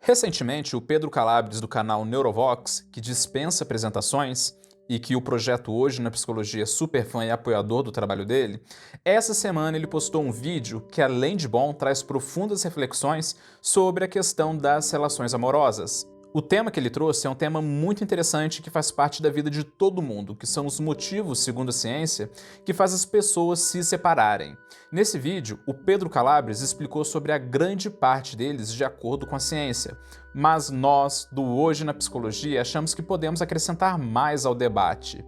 Recentemente, o Pedro Calabres, do canal Neurovox, que dispensa apresentações e que o projeto Hoje na Psicologia é super fã e apoiador do trabalho dele, essa semana ele postou um vídeo que, além de bom, traz profundas reflexões sobre a questão das relações amorosas. O tema que ele trouxe é um tema muito interessante que faz parte da vida de todo mundo, que são os motivos, segundo a ciência, que faz as pessoas se separarem. Nesse vídeo, o Pedro Calabres explicou sobre a grande parte deles de acordo com a ciência, mas nós, do Hoje na Psicologia, achamos que podemos acrescentar mais ao debate.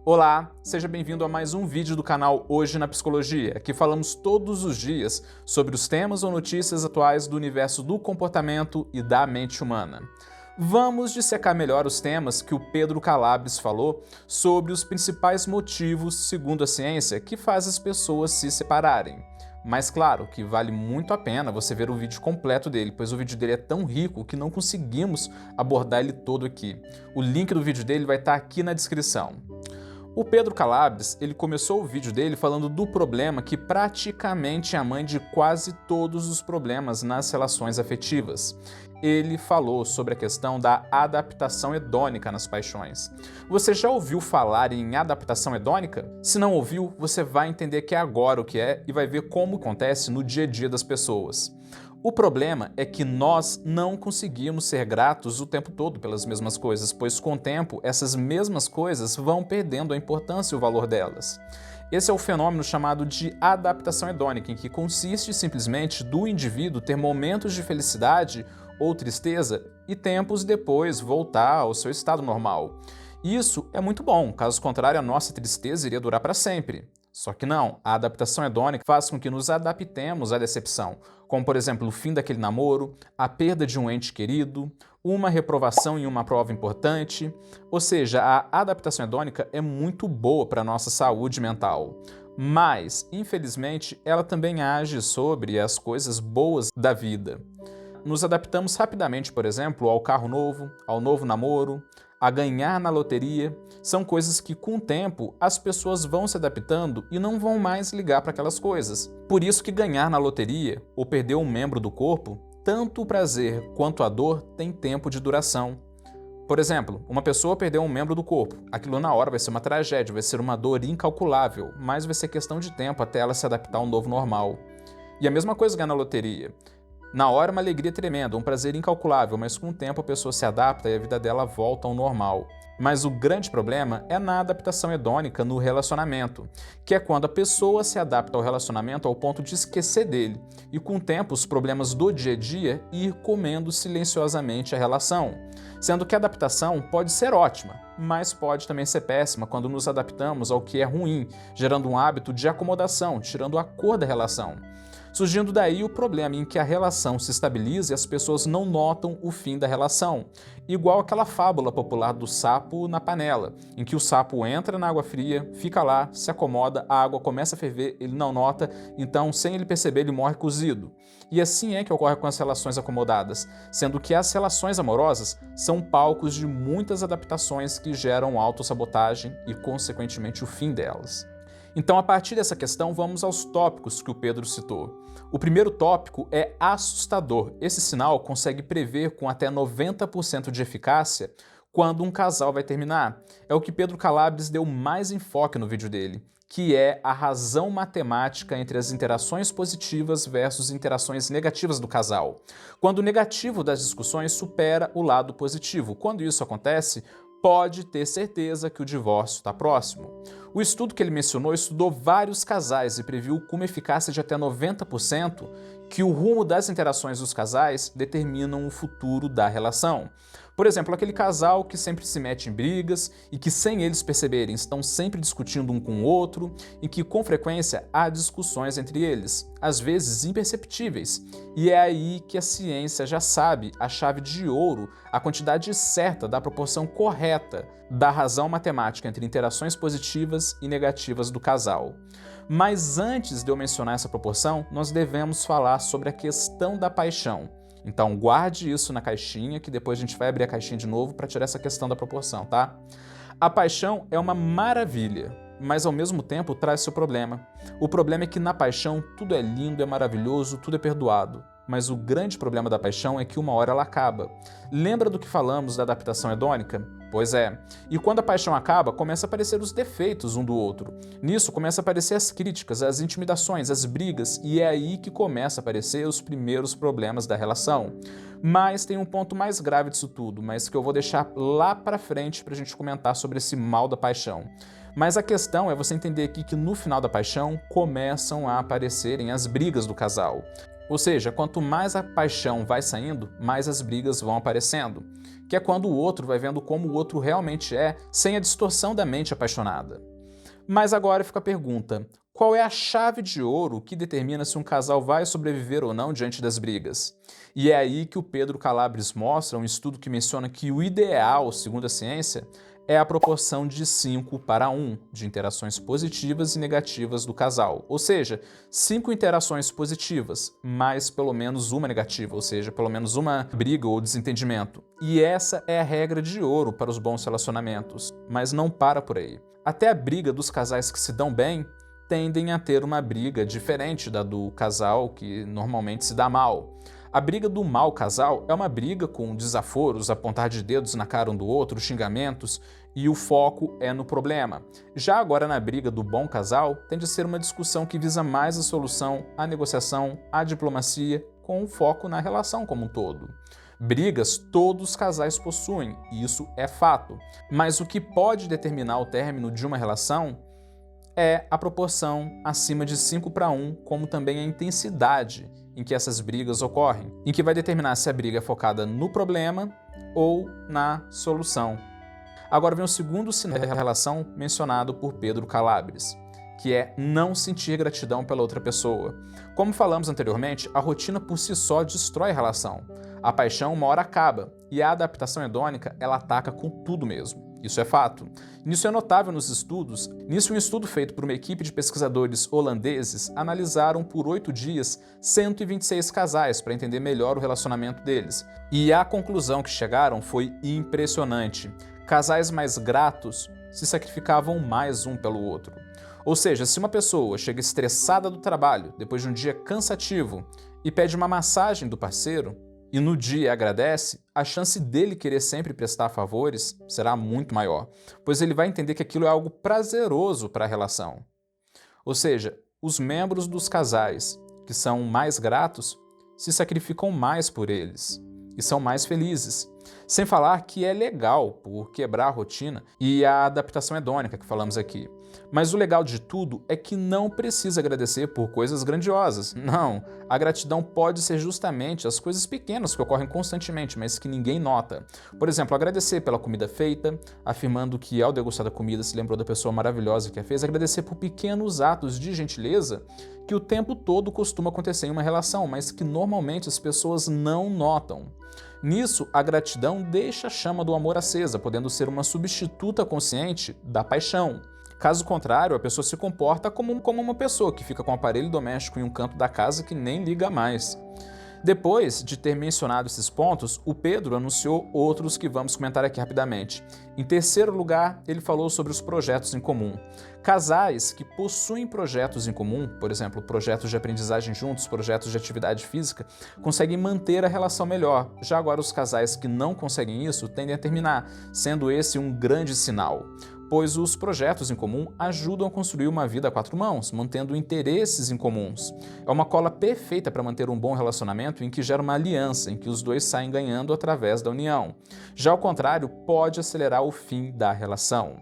Olá, seja bem-vindo a mais um vídeo do canal Hoje na Psicologia, que falamos todos os dias sobre os temas ou notícias atuais do universo do comportamento e da mente humana. Vamos dissecar melhor os temas que o Pedro Calabres falou sobre os principais motivos, segundo a ciência, que faz as pessoas se separarem. Mas claro que vale muito a pena você ver o vídeo completo dele, pois o vídeo dele é tão rico que não conseguimos abordar ele todo aqui. O link do vídeo dele vai estar aqui na descrição. O Pedro Calabres, ele começou o vídeo dele falando do problema que praticamente é a mãe de quase todos os problemas nas relações afetivas. Ele falou sobre a questão da adaptação hedônica nas paixões. Você já ouviu falar em adaptação hedônica? Se não ouviu, você vai entender que é agora o que é e vai ver como acontece no dia a dia das pessoas. O problema é que nós não conseguimos ser gratos o tempo todo pelas mesmas coisas, pois com o tempo essas mesmas coisas vão perdendo a importância e o valor delas. Esse é o fenômeno chamado de adaptação hedônica, em que consiste simplesmente do indivíduo ter momentos de felicidade ou tristeza e tempos depois voltar ao seu estado normal. Isso é muito bom, caso contrário a nossa tristeza iria durar para sempre. Só que não, a adaptação hedônica faz com que nos adaptemos à decepção, como por exemplo o fim daquele namoro, a perda de um ente querido, uma reprovação em uma prova importante, ou seja, a adaptação hedônica é muito boa para a nossa saúde mental. Mas, infelizmente, ela também age sobre as coisas boas da vida. Nos adaptamos rapidamente, por exemplo, ao carro novo, ao novo namoro, a ganhar na loteria. São coisas que, com o tempo, as pessoas vão se adaptando e não vão mais ligar para aquelas coisas. Por isso que ganhar na loteria ou perder um membro do corpo, tanto o prazer quanto a dor tem tempo de duração. Por exemplo, uma pessoa perdeu um membro do corpo. Aquilo na hora vai ser uma tragédia, vai ser uma dor incalculável, mas vai ser questão de tempo até ela se adaptar ao novo normal. E a mesma coisa ganhar na loteria. Na hora, uma alegria tremenda, um prazer incalculável, mas com o tempo a pessoa se adapta e a vida dela volta ao normal. Mas o grande problema é na adaptação hedônica no relacionamento, que é quando a pessoa se adapta ao relacionamento ao ponto de esquecer dele, e com o tempo os problemas do dia a dia ir comendo silenciosamente a relação. Sendo que a adaptação pode ser ótima, mas pode também ser péssima quando nos adaptamos ao que é ruim, gerando um hábito de acomodação, tirando a cor da relação. Surgindo daí o problema em que a relação se estabiliza e as pessoas não notam o fim da relação. Igual aquela fábula popular do sapo na panela, em que o sapo entra na água fria, fica lá, se acomoda, a água começa a ferver, ele não nota, então sem ele perceber ele morre cozido. E assim é que ocorre com as relações acomodadas, sendo que as relações amorosas são palcos de muitas adaptações que geram autossabotagem e, consequentemente, o fim delas. Então, a partir dessa questão, vamos aos tópicos que o Pedro citou. O primeiro tópico é assustador. Esse sinal consegue prever com até 90% de eficácia quando um casal vai terminar. É o que Pedro Calabres deu mais enfoque no vídeo dele, que é a razão matemática entre as interações positivas versus interações negativas do casal. Quando o negativo das discussões supera o lado positivo. Quando isso acontece, pode ter certeza que o divórcio está próximo. O estudo que ele mencionou estudou vários casais e previu com uma eficácia de até 90% que o rumo das interações dos casais determinam o futuro da relação. Por exemplo, aquele casal que sempre se mete em brigas e que, sem eles perceberem, estão sempre discutindo um com o outro e que, com frequência, há discussões entre eles, às vezes imperceptíveis. E é aí que a ciência já sabe a chave de ouro, a quantidade certa da proporção correta da razão matemática entre interações positivas e negativas do casal. Mas antes de eu mencionar essa proporção, nós devemos falar sobre a questão da paixão. Então guarde isso na caixinha, que depois a gente vai abrir a caixinha de novo para tirar essa questão da proporção, tá? A paixão é uma maravilha, mas ao mesmo tempo traz seu problema. O problema é que na paixão tudo é lindo, é maravilhoso, tudo é perdoado. mas o grande problema da paixão é que uma hora ela acaba. Lembra do que falamos da adaptação hedônica? Pois é. E quando a paixão acaba, começa a aparecer os defeitos um do outro. Nisso começa a aparecer as críticas, as intimidações, as brigas, e é aí que começa a aparecer os primeiros problemas da relação. Mas tem um ponto mais grave disso tudo, mas que eu vou deixar lá pra frente pra gente comentar sobre esse mal da paixão. Mas a questão é você entender aqui que no final da paixão começam a aparecerem as brigas do casal. Ou seja, quanto mais a paixão vai saindo, mais as brigas vão aparecendo. Que é quando o outro vai vendo como o outro realmente é, sem a distorção da mente apaixonada. Mas agora fica a pergunta: qual é a chave de ouro que determina se um casal vai sobreviver ou não diante das brigas? E é aí que o Pedro Calabres mostra um estudo que menciona que o ideal, segundo a ciência, é a proporção de 5:1 de interações positivas e negativas do casal. Ou seja, 5 interações positivas, mais pelo menos uma negativa, ou seja, pelo menos uma briga ou desentendimento. E essa é a regra de ouro para os bons relacionamentos. Mas não para por aí. Até a briga dos casais que se dão bem tendem a ter uma briga diferente da do casal que normalmente se dá mal. A briga do mau casal é uma briga com desaforos, apontar de dedos na cara um do outro, xingamentos, e o foco é no problema. Já agora na briga do bom casal, tende a ser uma discussão que visa mais a solução, a negociação, a diplomacia, com foco na relação como um todo. Brigas todos os casais possuem, e isso é fato. Mas o que pode determinar o término de uma relação é a proporção acima de 5:1, como também a intensidade em que essas brigas ocorrem, em que vai determinar se a briga é focada no problema ou na solução. Agora vem o segundo sinal da relação mencionado por Pedro Calabres, que é não sentir gratidão pela outra pessoa. Como falamos anteriormente, a rotina por si só destrói a relação. A paixão uma hora acaba, e a adaptação hedônica ela ataca com tudo mesmo. Isso é fato. Nisso é notável nos estudos. Nisso, um estudo feito por uma equipe de pesquisadores holandeses analisaram por 8 dias 126 casais para entender melhor o relacionamento deles. E a conclusão que chegaram foi impressionante. Casais mais gratos se sacrificavam mais um pelo outro. Ou seja, se uma pessoa chega estressada do trabalho depois de um dia cansativo e pede uma massagem do parceiro, e no dia agradece, a chance dele querer sempre prestar favores será muito maior, pois ele vai entender que aquilo é algo prazeroso para a relação. Ou seja, os membros dos casais que são mais gratos se sacrificam mais por eles e são mais felizes. Sem falar que é legal por quebrar a rotina e a adaptação hedônica que falamos aqui. Mas o legal de tudo é que não precisa agradecer por coisas grandiosas. Não, a gratidão pode ser justamente as coisas pequenas que ocorrem constantemente, mas que ninguém nota. Por exemplo, agradecer pela comida feita, afirmando que ao degustar da comida se lembrou da pessoa maravilhosa que a fez. Agradecer por pequenos atos de gentileza que o tempo todo costuma acontecer em uma relação, mas que normalmente as pessoas não notam. Nisso, a gratidão deixa a chama do amor acesa, podendo ser uma substituta consciente da paixão. Caso contrário, a pessoa se comporta como uma pessoa que fica com o aparelho doméstico em um canto da casa que nem liga mais. Depois de ter mencionado esses pontos, o Pedro anunciou outros que vamos comentar aqui rapidamente. Em terceiro lugar, ele falou sobre os projetos em comum. Casais que possuem projetos em comum, por exemplo, projetos de aprendizagem juntos, projetos de atividade física, conseguem manter a relação melhor. Já agora, os casais que não conseguem isso tendem a terminar, sendo esse um grande sinal, pois os projetos em comum ajudam a construir uma vida a 4 mãos, mantendo interesses em comuns. É uma cola perfeita para manter um bom relacionamento em que gera uma aliança, em que os dois saem ganhando através da união. Já ao contrário, pode acelerar o fim da relação.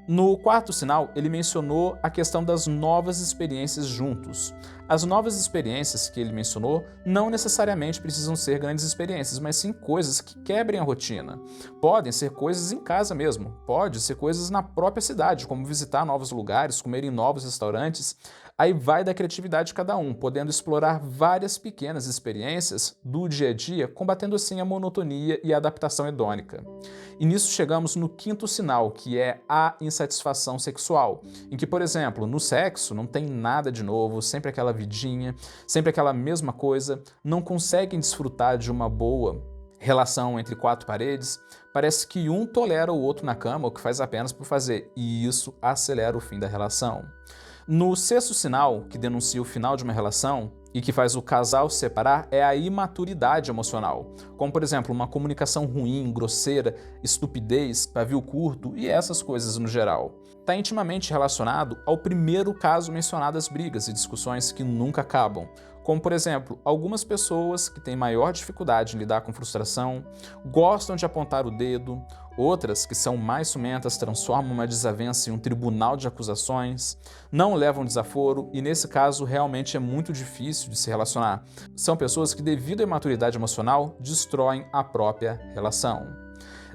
No quarto sinal, ele mencionou a questão das novas experiências juntos. As novas experiências que ele mencionou não necessariamente precisam ser grandes experiências, mas sim coisas que quebrem a rotina. Podem ser coisas em casa mesmo, pode ser coisas na própria cidade, como visitar novos lugares, comer em novos restaurantes. Aí vai da criatividade de cada um, podendo explorar várias pequenas experiências do dia a dia, combatendo assim a monotonia e a adaptação hedônica. E nisso chegamos no quinto sinal, que é a insatisfação sexual, em que, por exemplo, no sexo não tem nada de novo, sempre aquela vidinha, sempre aquela mesma coisa, não conseguem desfrutar de uma boa relação entre 4 paredes, parece que um tolera o outro na cama, o que faz apenas por fazer, e isso acelera o fim da relação. No sexto sinal, que denuncia o final de uma relação e que faz o casal se separar, é a imaturidade emocional, como por exemplo uma comunicação ruim, grosseira, estupidez, pavio curto e essas coisas no geral. Está intimamente relacionado ao primeiro caso mencionado, as brigas e discussões que nunca acabam, como por exemplo, algumas pessoas que têm maior dificuldade em lidar com frustração, gostam de apontar o dedo, outras, que são mais ciumentas, transformam uma desavença em um tribunal de acusações, não levam desaforo e, nesse caso, realmente é muito difícil de se relacionar. São pessoas que, devido à imaturidade emocional, destroem a própria relação.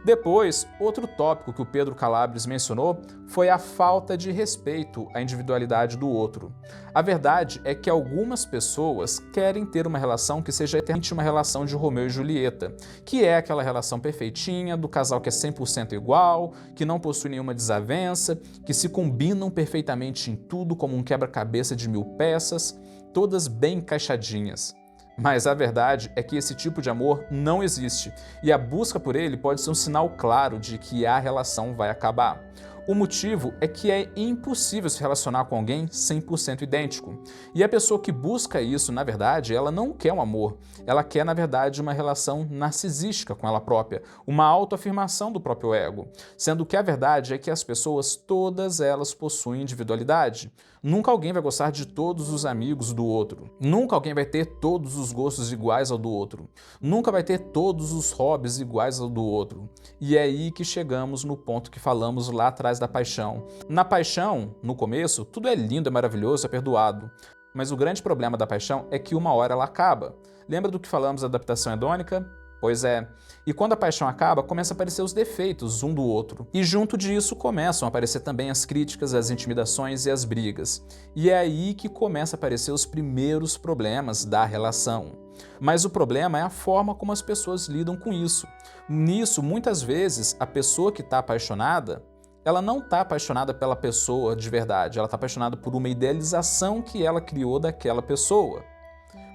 Depois, outro tópico que o Pedro Calabres mencionou foi a falta de respeito à individualidade do outro. A verdade é que algumas pessoas querem ter uma relação que seja eternamente uma relação de Romeu e Julieta, que é aquela relação perfeitinha do casal que é 100% igual, que não possui nenhuma desavença, que se combinam perfeitamente em tudo como um quebra-cabeça de 1000 peças, todas bem encaixadinhas. Mas a verdade é que esse tipo de amor não existe, e a busca por ele pode ser um sinal claro de que a relação vai acabar. O motivo é que é impossível se relacionar com alguém 100% idêntico. E a pessoa que busca isso, na verdade, ela não quer um amor. Ela quer, na verdade, uma relação narcisística com ela própria, uma autoafirmação do próprio ego. Sendo que a verdade é que as pessoas, todas elas possuem individualidade. Nunca alguém vai gostar de todos os amigos do outro. Nunca alguém vai ter todos os gostos iguais ao do outro. Nunca vai ter todos os hobbies iguais ao do outro. E é aí que chegamos no ponto que falamos lá atrás da paixão. Na paixão, no começo, tudo é lindo, é maravilhoso, é perdoado. Mas o grande problema da paixão é que uma hora ela acaba. Lembra do que falamos da adaptação hedônica? Pois é. E quando a paixão acaba, começam a aparecer os defeitos um do outro. E junto disso começam a aparecer também as críticas, as intimidações e as brigas. E é aí que começam a aparecer os primeiros problemas da relação. Mas o problema é a forma como as pessoas lidam com isso. Nisso, muitas vezes, a pessoa que está apaixonada, ela não está apaixonada pela pessoa de verdade, ela está apaixonada por uma idealização que ela criou daquela pessoa.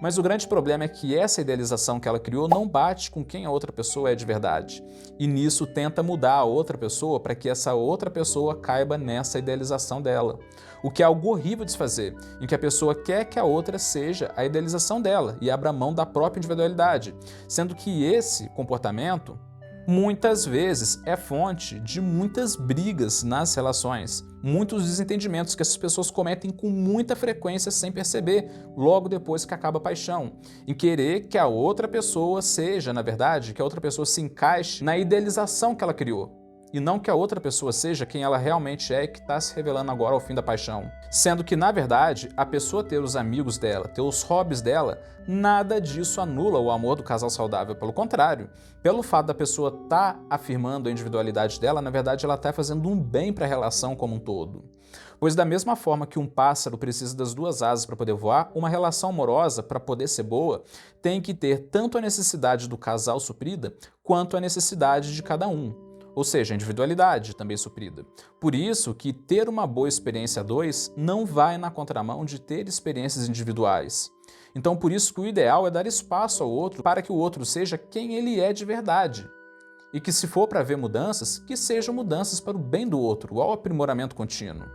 Mas o grande problema é que essa idealização que ela criou não bate com quem a outra pessoa é de verdade. E nisso tenta mudar a outra pessoa para que essa outra pessoa caiba nessa idealização dela. O que é algo horrível de se fazer, em que a pessoa quer que a outra seja a idealização dela e abra mão da própria individualidade, sendo que esse comportamento muitas vezes é fonte de muitas brigas nas relações, muitos desentendimentos que essas pessoas cometem com muita frequência sem perceber, logo depois que acaba a paixão, em querer que a outra pessoa seja, na verdade, que a outra pessoa se encaixe na idealização que ela criou. E não que a outra pessoa seja quem ela realmente é e que está se revelando agora ao fim da paixão. Sendo que, na verdade, a pessoa ter os amigos dela, ter os hobbies dela, nada disso anula o amor do casal saudável. Pelo contrário, pelo fato da pessoa estar afirmando a individualidade dela, na verdade ela está fazendo um bem para a relação como um todo. Pois da mesma forma que um pássaro precisa das duas asas para poder voar, uma relação amorosa, para poder ser boa, tem que ter tanto a necessidade do casal suprida, quanto a necessidade de cada um. Ou seja, a individualidade também suprida. Por isso que ter uma boa experiência a dois não vai na contramão de ter experiências individuais. Então por isso que o ideal é dar espaço ao outro para que o outro seja quem ele é de verdade. E que se for para haver mudanças, que sejam mudanças para o bem do outro, ao aprimoramento contínuo.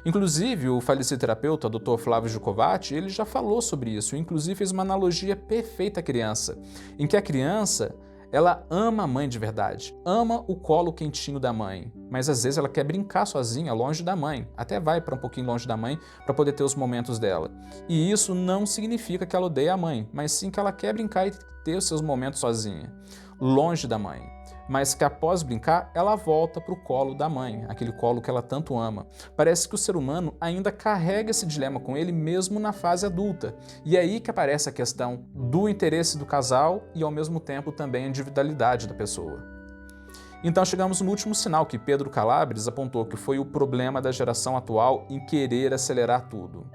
Inclusive, o falecido terapeuta Dr. Flávio Giucovati, ele já falou sobre isso, inclusive fez uma analogia perfeita à criança, em que a criança ela ama a mãe de verdade, ama o colo quentinho da mãe, mas às vezes ela quer brincar sozinha, longe da mãe, até vai para um pouquinho longe da mãe para poder ter os momentos dela. E isso não significa que ela odeia a mãe, mas sim que ela quer brincar e ter os seus momentos sozinha, longe da mãe. Mas que após brincar, ela volta para o colo da mãe, aquele colo que ela tanto ama. Parece que o ser humano ainda carrega esse dilema com ele mesmo na fase adulta. E é aí que aparece a questão do interesse do casal e ao mesmo tempo também a individualidade da pessoa. Então chegamos no último sinal que Pedro Calabres apontou que foi o problema da geração atual em querer acelerar tudo.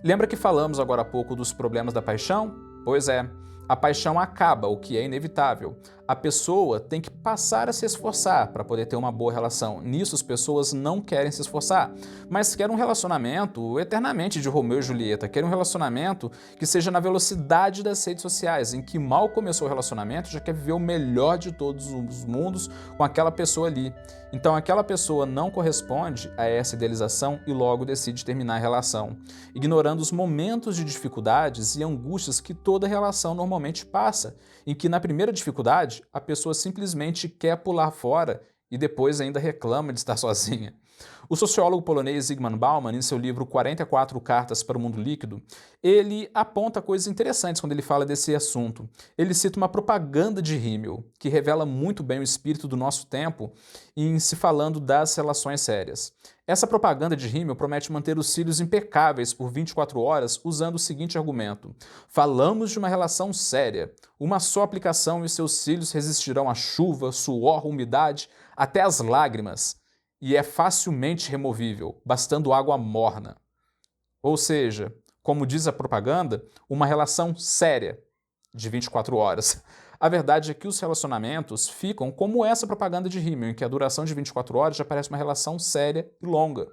Lembra que falamos agora há pouco dos problemas da paixão? Pois é. A paixão acaba, o que é inevitável. a pessoa tem que passar a se esforçar para poder ter uma boa relação. Nisso as pessoas não querem se esforçar, mas querem um relacionamento eternamente de Romeu e Julieta, querem um relacionamento que seja na velocidade das redes sociais, em que mal começou o relacionamento já quer viver o melhor de todos os mundos com aquela pessoa ali. Então aquela pessoa não corresponde a essa idealização e logo decide terminar a relação, ignorando os momentos de dificuldades e angústias que toda relação normalmente passa, em que na primeira dificuldade a pessoa simplesmente quer pular fora e depois ainda reclama de estar sozinha. O sociólogo polonês Zygmunt Bauman, em seu livro 44 Cartas para o Mundo Líquido, ele aponta coisas interessantes quando ele fala desse assunto. Ele cita uma propaganda de Rímel, que revela muito bem o espírito do nosso tempo em se falando das relações sérias. Essa propaganda de Rímel promete manter os cílios impecáveis por 24 horas usando o seguinte argumento: falamos de uma relação séria. Uma só aplicação e seus cílios resistirão à chuva, suor, umidade, até às lágrimas. E é facilmente removível, bastando água morna. Ou seja, como diz a propaganda, uma relação séria de 24 horas. A verdade é que os relacionamentos ficam como essa propaganda de Rímel, em que a duração de 24 horas já parece uma relação séria e longa,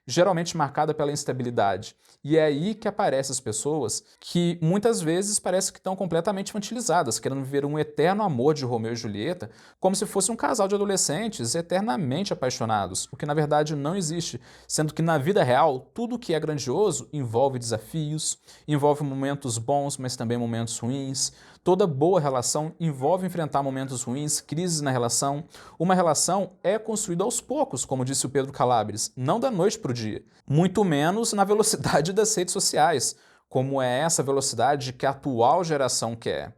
geralmente marcada pela instabilidade. E é aí que aparecem as pessoas que muitas vezes parece que estão completamente infantilizadas, querendo viver um eterno amor de Romeu e Julieta, como se fosse um casal de adolescentes eternamente apaixonados, o que na verdade não existe, sendo que na vida real tudo que é grandioso envolve desafios, envolve momentos bons, mas também momentos ruins. Toda boa relação envolve enfrentar momentos ruins, crises na relação. Uma relação é construída aos poucos, como disse o Pedro Calabres, não da noite para o dia. Muito menos na velocidade das redes sociais, como é essa velocidade que a atual geração quer.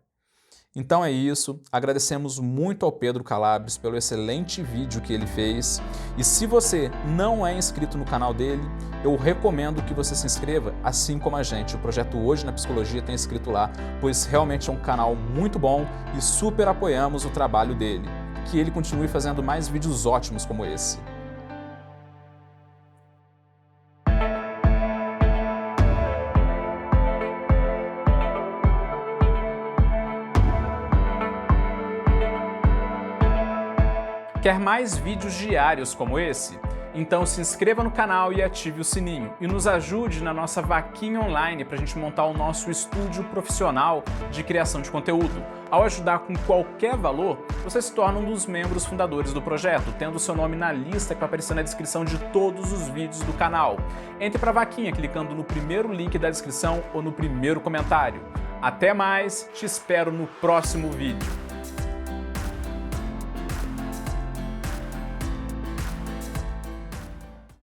Então é isso, agradecemos muito ao Pedro Calabres pelo excelente vídeo que ele fez. E se você não é inscrito no canal dele, eu recomendo que você se inscreva, assim como a gente. O projeto Hoje na Psicologia tem escrito lá, pois realmente é um canal muito bom e super apoiamos o trabalho dele. Que ele continue fazendo mais vídeos ótimos como esse. Quer mais vídeos diários como esse? Então se inscreva no canal e ative o sininho. E nos ajude na nossa vaquinha online para a gente montar o nosso estúdio profissional de criação de conteúdo. Ao ajudar com qualquer valor, você se torna um dos membros fundadores do projeto, tendo o seu nome na lista que vai aparecer na descrição de todos os vídeos do canal. Entre para a vaquinha clicando no primeiro link da descrição ou no primeiro comentário. Até mais, te espero no próximo vídeo.